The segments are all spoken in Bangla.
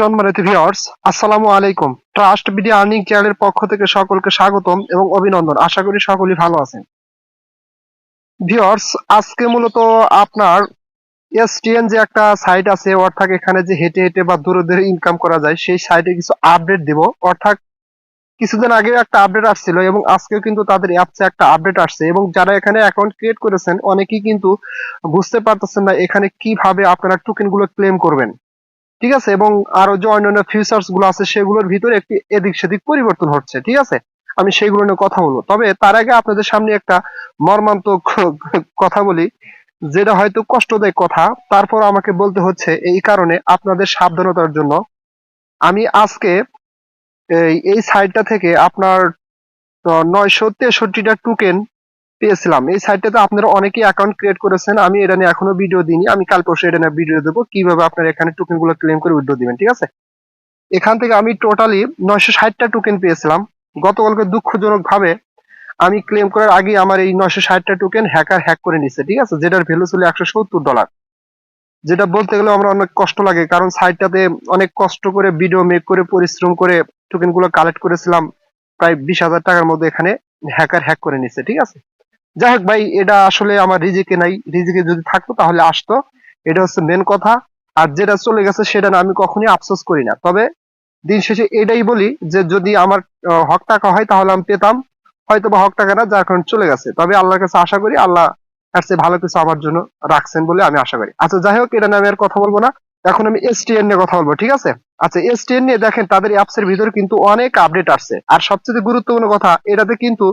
সম্মানিত ভিউয়ার্স, আসসালামু আলাইকুম। ট্রাস্ট বিডি আর্নিং চ্যানেলের পক্ষ থেকে সকলকে স্বাগতম এবং অভিনন্দন। আশা করি সকলেই ভালো আছেন। ভিউয়ার্স, আজকে মূলত আপনার এসটিএন যে একটা সাইট আছে, অর্থাৎ এখানে যে হেঁটে হেঁটে বা দূরে দূরে ইনকাম করা যায়, সেই সাইটে কিছু আপডেট দিব। অর্থাৎ কিছুদিন আগেও একটা আপডেট আসছিল এবং আজকেও কিন্তু তাদের অ্যাপসে একটা আপডেট আসছে এবং যারা এখানে অ্যাকাউন্ট ক্রিয়েট করেছেন অনেকেই কিন্তু বুঝতে পারতেছেন না এখানে কিভাবে আপনারা টোকেন গুলো ক্লেম করবেন। ঠিক আছে, এবং আরো যে অন্যান্য ফিচার্স গুলো আছে সেগুলোর ভিতরে একটি এদিক সেদিক পরিবর্তন হচ্ছে। ঠিক আছে, আমি সেইগুলো নিয়ে কথা বলবো। তবে তার আগে আপনাদের সামনে একটা মর্মান্তিক কথা বলি, যেটা হয়তো কষ্টদায়ক কথা, তারপর আমাকে বলতে হচ্ছে এই কারণে আপনাদের সাবধানতার জন্য। আমি আজকে এই সাইটটা থেকে আপনার 963টা টোকেন পেয়েছিলাম। এই সাইটটাতে আপনারা অনেকেই অ্যাকাউন্ট ক্রিয়েট করেছেন। আমি এটা নিয়ে এখনো ভিডিও দিইনি, আমি কাল পরশু এটা নিয়ে ভিডিও দেবো কিভাবে আপনারা এখানে টোকেন গুলো ক্লেম করে উইথড্র দিবেন। ঠিক আছে, এখান থেকে আমি টোটালি 960টা টোকেন পেয়েছিলাম। গতকালকে দুঃখজনক ভাবে আমি ক্লেম করার আগে আমার এই 960টা টোকেন হ্যাকার হ্যাক করে নিচ্ছে। ঠিক আছে, যেটার ভ্যালু ছিল $170, যেটা বলতে গেলে আমার অনেক কষ্ট লাগে, কারণ সাইটটাতে অনেক কষ্ট করে ভিডিও মেক করে পরিশ্রম করে টোকেন গুলো কালেক্ট করেছিলাম। প্রায় 20,000 টাকার মধ্যে এখানে হ্যাকার হ্যাক করে নিচ্ছে। ঠিক আছে, যাই হোক ভাই, এটা আসলে আমার রিজিকে নাই। রিজিকে যদি থাকতো তাহলে আসতো, এটা হচ্ছে মেন কথা। আর যেটা চলে গেছে সেটা না আমি কখনোই আফসোস করি না। তবে দিন শেষে এটাই বলি যে যদি আমার হক টাকা হয় তাহলে আমি পেতাম, হয়তো বা হক টাকা না, যার কারণে চলে গেছে। তবে আল্লাহর কাছে আশা করি আল্লাহ তার চেয়ে ভালো কিছু আমার জন্য রাখছেন বলে আমি আশা করি। আচ্ছা যাই হোক, এটা নিয়ে আমি আর কথা বলবো না। এখন আমি এসটিএন নিয়ে কথা বলবো। ঠিক আছে, আচ্ছা এসটিএন নিয়ে দেখেন তাদের অ্যাপস এর ভিতরে কিন্তু অনেক আপডেট আসছে। আর সবচেয়ে গুরুত্বপূর্ণ কথা, এটাতে কিন্তু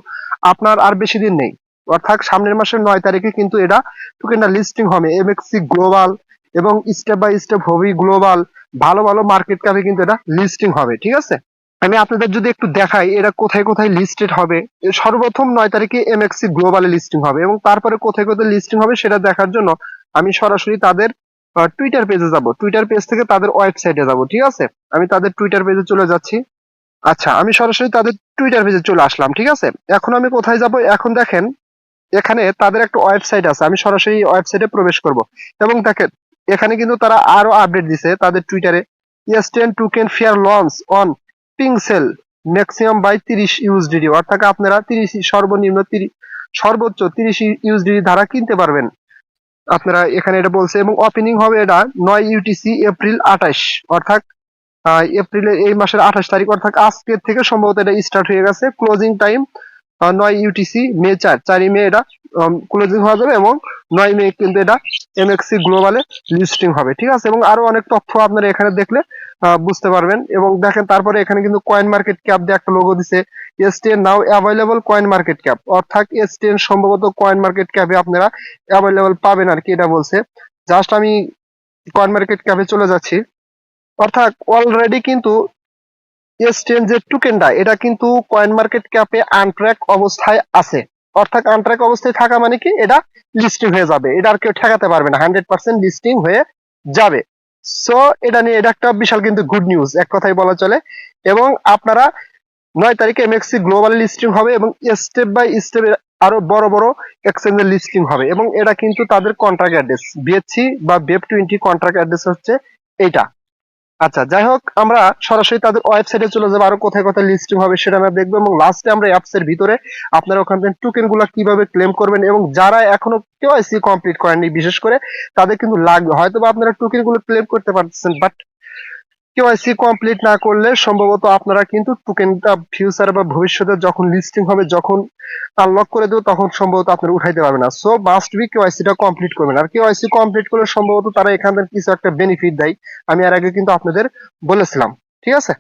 আপনার আর বেশি দিন নেই, অর্থাৎ সামনের মাসের 9 তারিখে কিন্তু এটা টোকেনটা লিস্টিং হবে এমএক্সি গ্লোবাল এবং step by step Huobi global. ভালো ভালো মার্কেট ক্যাপে কিন্তু এটা লিস্টিং হবে। ঠিক আছে, আমি আপনাদের যদি একটু দেখাই এটা কোথায় কোথায় লিস্টেড হবে। সর্বপ্রথম 9 তারিখে এমএক্সি গ্লোবালে লিস্টিং হবে এবং তারপরে কোথায় কোথায় লিস্টিং হবে সেটা দেখার জন্য আমি সরাসরি তাদের টুইটার পেজে যাব। টুইটার পেজ থেকে তাদের ওয়েবসাইটে যাব। ঠিক আছে, আমি তাদের টুইটার পেজে চলে যাচ্ছি। আচ্ছা, আমি সরাসরি তাদের টুইটার পেজে চলে আসলাম। ঠিক আছে, এখন আমি কোথায় যাব? এখন দেখেন এখানে তাদের একটা ওয়েবসাইট আছে, আমি সরাসরি ওয়েবসাইটে প্রবেশ করব এবং দেখেন এখানে কিন্তু তারা আরো আপডেট দিছে তাদের টুইটারে। STN token fair launch on PinkSale maximum buy 30 USDT, অর্থাৎ আপনারা 30 সর্বনিম্ন 30 সর্বোচ্চ 30 ইউএসডিটি ধারা কিনতে পারবেন আপনারা, এখানে এটা বলছে। এবং ওপেনিং হবে এটা 9 ইউটিসি এপ্রিল 28, অর্থাৎ এপ্রিলের এই মাসের 28 তারিখ, অর্থাৎ আজকের থেকে সম্ভবত এটা স্টার্ট হয়ে গেছে। ক্লোজিং টাইম 9 ইউটিসি মে 4 মে এটা ক্লোজিং হয়ে যাবে এবং 9 মে কিন্তু এটা এমএক্সি গ্লোবালে লিস্টিং হবে। ঠিক আছে, এবং আরো অনেক তথ্য আপনারা এখানে দেখলে বুঝতে পারবেন। এবং দেখেন তারপরে এখানে কিন্তু কয়েন মার্কেট ক্যাপ দিয়ে একটা লোগো দিছে, এসটিএন নাও অ্যাভেলেবল কয়েন মার্কেট ক্যাপ, অর্থাৎ এসটিএন সম্ভবত কয়েন মার্কেট ক্যাপে আপনারা অ্যাভেলেবল পাবেন আর কি, এটা বলছে। জাস্ট আমি কয়েন মার্কেট ক্যাপে চলে যাচ্ছি। অর্থাৎ অলরেডি কিন্তু এসটিএন যে টোকেনটা এটা কিন্তু কয়েন মার্কেট ক্যাপে আনট্র্যাক অবস্থায় আছে। অর্থাৎ আনট্র্যাক অবস্থায় থাকা মানে কি, এটা লিস্টিং হয়ে যাবে, এটা আর কেউ ঠেকাতে পারবে না, 100% লিস্টিং হয়ে যাবে। সো এটা নিয়ে এটা একটা বিশাল কিন্তু গুড নিউজ এক কথায় বলা চলে। এবং আপনারা 9 তারিখে এমএক্সি গ্লোবাল লিস্টিং হবে এবং স্টেপ বাই স্টেপ আরো বড় বড় এক্সচেঞ্জের লিস্টিং হবে। এবং এটা কিন্তু তাদের কন্ট্রাক্ট অ্যাড্রেস বিএসসি বা বেপ20 কন্ট্রাক্ট অ্যাড্রেস হচ্ছে এইটা। আচ্ছা যাই হোক, আমরা সরাসরি তাদের ওয়েবসাইটে চলে যাবো, আরো কোথায় কোথায় লিস্টিং হবে সেটা আমরা দেখবো এবং লাস্টে আমরা অ্যাপস এর ভিতরে আপনারা ওখান থেকে টোকেন গুলা কিভাবে ক্লেম করবেন এবং যারা এখনো কেওয়াইসি কমপ্লিট করেননি বিশেষ করে তাদের কিন্তু লাগবে। হয়তো বা আপনারা টোকেন গুলো ক্লেম করতে পারতেছেন, বাট কেওয়াইসি কমপ্লিট না করলে সম্ভবত আপনারা কিন্তু টোকেনটা ফিউচার বা ভবিষ্যতে যখন লিস্টিং হবে, যখন আনলক করে দেবো, তখন সম্ভবত আপনারা উঠাইতে পারবেন না। সো মাস্ট বি কেওয়াইসিটা কমপ্লিট করবেন। আর কেওয়াইসি কমপ্লিট করলে সম্ভবত তারা এখান থেকে কিছু একটা বেনিফিট দেয়, আমি এর আগে কিন্তু আপনাদের বলেছিলাম। ঠিক আছে,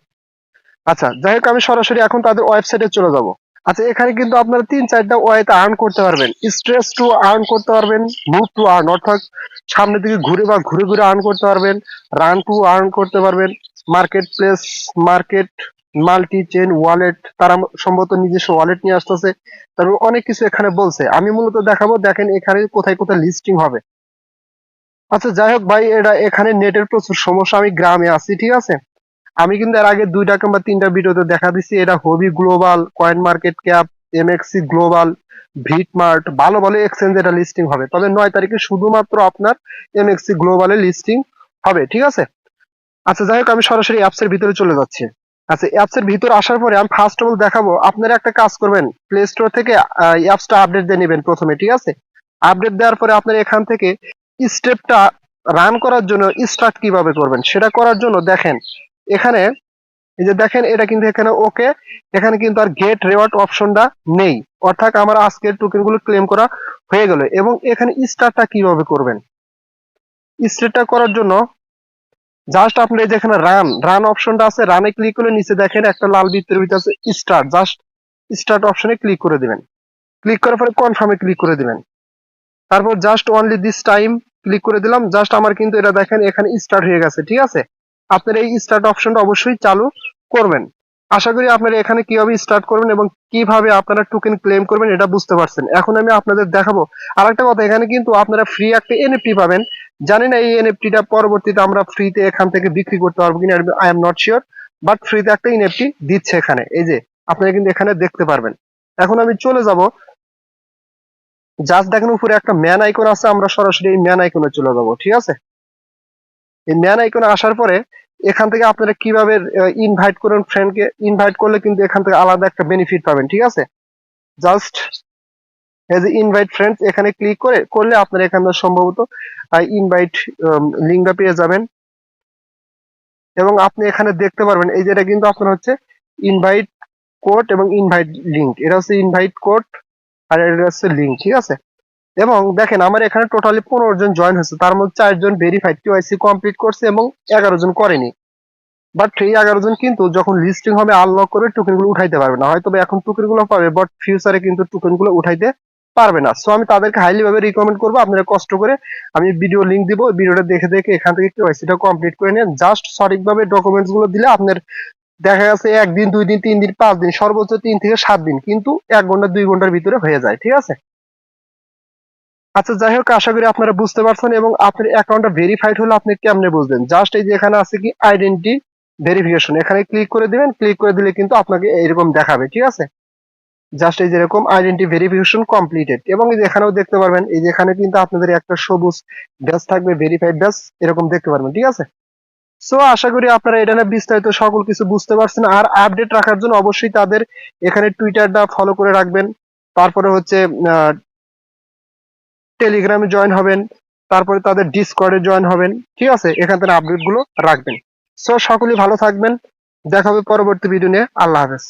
আচ্ছা যাই হোক, আমি সরাসরি এখন তাদের ওয়েবসাইটে চলে যাব। আচ্ছা, এখানে কিন্তু আপনারা 3-4টা ওয়েতে আর্ন করতে পারবেন। স্ট্রেস টু আর্ন করতে পারবেন, মুভ টু আর্ন অর্থাৎ সামনের দিকে ঘুরে বা ঘুরে ঘুরে আর্ন করতে পারবেন, রান টু আর্ন করতে পারবেন, market place, market, multi chain wallet, তারা সম্ভবত নিজস্ব ওয়ালেট নিয়ে আসতেছে। তারপর অনেক কিছু এখানে বলছে, আমি মূলত দেখাবো। দেখেন এখানে কোথায় কোথায় লিস্টিং হবে। আচ্ছা যাই হোক ভাই, এটা এখানে নেটের প্রচুর সমস্যা, আমি গ্রামে আছি। ঠিক আছে, আমি কিন্তু এর আগে 2টা কিংবা 3টা ভিডিওতে দেখা দিচ্ছি এটা Huobi Global, coin market cap, MEXC Global, BitMart, ভালো ভালো এক্সচেঞ্জ এটা লিস্টিং হবে। তবে 9 তারিখে শুধুমাত্র আপনার এমএক্সি গ্লোবালে লিস্টিং হবে। ঠিক আছে, আচ্ছা যাই হোক, আমি সরাসরি অ্যাপস এর ভিতরে চলে যাচ্ছি। আচ্ছা, অ্যাপস এর ভিতরে আসার পরে আমি ফার্স্ট অফ অল দেখাবো, আপনারা একটা কাজ করবেন, প্লে স্টোর থেকে অ্যাপসটা আপডেট দিয়ে নেবেন প্রথমে, ঠিক আছে? আপডেট দেওয়ার পরে আপনারা এখান থেকে স্টেপটা রান করার জন্য স্টার্ট কিভাবে করবেন সেটা করার জন্য দেখেন এখানে, এই যে দেখেন এটা কিন্তু এখানে ওকে, এখানে কিন্তু আর গেট রেওয়ার্ড অপশনটা নেই, অর্থাৎ আমার আজকের টোকেন গুলো ক্লেম করা হয়ে গেল। এবং এখানে স্টার্টটা কিভাবে করবেন, স্টার্টটা করার জন্য জাস্ট আপনি এই যেখানে রান রান অপশনটা আছে, রানে ক্লিক করে নিচে দেখেন একটা লাল বৃত্তের ভিতরে আছে স্টার্ট, জাস্ট স্টার্ট অপশনে ক্লিক করে দিবেন। ক্লিক করার পরে কনফার্মে ক্লিক করে দিবেন। তারপর just only this time click করে দিলাম। জাস্ট আমার কিন্তু এটা দেখেন এখানে স্টার্ট হয়ে গেছে, ঠিক আছে? আপনারা এই স্টার্ট অপশনটা অবশ্যই চালু করবেন। আশা করি আপনারা এখানে কিভাবে স্টার্ট করবেন এবং কিভাবে আপনারা টোকেন ক্লেম করবেন এটা বুঝতে পারছেন। এখন আমি আপনাদের দেখাবো আরেকটা কথা, এখানে কিন্তু আপনারা ফ্রি একটা এনএফটি পাবেন। জানি না এই এনএফটিটা পরবর্তীতে আমরা ফ্রিতে এখান থেকে বিক্রি করতে পারবো কিনা, I am not sure, but ফ্রিতে একটা এনএফটি দিচ্ছে এখানে, এই যে আপনারা কিন্তু এখানে দেখতে পারবেন। এখন আমি চলে যাব, জাস্ট দেখেন উপরে একটা ম্যান আইকন আছে, আমরা সরাসরি এই ম্যান আইকনে চলে যাব, ঠিক আছে? এই ম্যান আইকনে আসার পরে এখান থেকে আপনারা কিভাবে ইনভাইট করেন ফ্রেন্ডকে, ইনভাইট করলে কিন্তু এখান থেকে আলাদা একটা বেনিফিট পাবেন, ঠিক আছে? জাস্ট এই যে ইনভাইট ফ্রেন্ডস এখানে ক্লিক করলে আপনারা এখানে সম্ভবত ইনভাইট লিঙ্কটা পেয়ে যাবেন। এবং আপনি এখানে দেখতে পারবেন এই যে এটা কিন্তু আপনার হচ্ছে ইনভাইট কোড এবং ইনভাইট লিঙ্ক, এটা হচ্ছে ইনভাইট কোড আর এটা হচ্ছে লিঙ্ক, ঠিক আছে? এবং দেখেন আমার এখানে টোটালি 15 জন জয়েন হয়েছে, তার মধ্যে 4 জন ভেরিফাইড কেওয়াইসি কমপ্লিট করছে এবং 11 জন করেনি। বাট এই 11 জন কিন্তু যখন লিস্টিং হবে আনলক করে টোকেন গুলো উঠাইতে পারবে না, হয়তো এখন টোকেন গুলো পাবে বাট ফিউচারে কিন্তু টোকেন গুলো উঠাইতে পারবে না। সো আমি তাদেরকে হাইলি ভাবে রিকমেন্ড করবো আপনারা কষ্ট করে, আমি ভিডিও লিংক দিব, ভিডিওটা দেখে দেখে এখান থেকে কেওয়াইসিটা কমপ্লিট করে নেন। জাস্ট সঠিকভাবে ডকুমেন্টস গুলো দিলে আপনার দেখা গেছে 1 দিন 2 দিন 3 দিন 5 দিন সর্বোচ্চ 3 থেকে 7 দিন কিন্তু 1 ঘন্টা 2 ঘন্টার ভিতরে হয়ে যায়, ঠিক আছে? আচ্ছা যাই হোক, আশা করি আপনারা বুঝতে পারছেন। এবং আপনার অ্যাকাউন্টটা ভেরিফাইড হলে আপনি কেমনে বুঝবেন, জাস্ট এই যে এখানে আছে কি আইডেন্টি ভেরিফিকেশন, এখানে ক্লিক করে দিবেন। ক্লিক করে দিলে কিন্তু আপনাকে এরকম দেখাবে, ঠিক আছে? জাস্ট এই যেরকম আইডেন্টি ভেরিফিকেশন কমপ্লিটেড। এবং এই যে এখানেও দেখতে পারবেন, এই যে এখানে কিন্তু আপনাদের একটা সবুজ ব্যাজ থাকবে, ভেরিফাইড ব্যাজ এরকম দেখতে পারবেন, ঠিক আছে? সো আশা করি আপনারা এটা নিয়ে বিস্তারিত সকল কিছু বুঝতে পারছেন। আর আপডেট রাখার জন্য অবশ্যই তাদের এখানে টুইটারটা ফলো করে রাখবেন, তারপরে হচ্ছে টেলিগ্রামে জয়েন হবেন, তারপরে তাদের ডিসকর্ডে জয়েন হবেন, ঠিক আছে? এখান থেকে আপডেট গুলো রাখবেন। সো সকলেই ভালো থাকবেন, দেখা হবে পরবর্তী ভিডিও নিয়ে। আল্লাহ হাফেজ।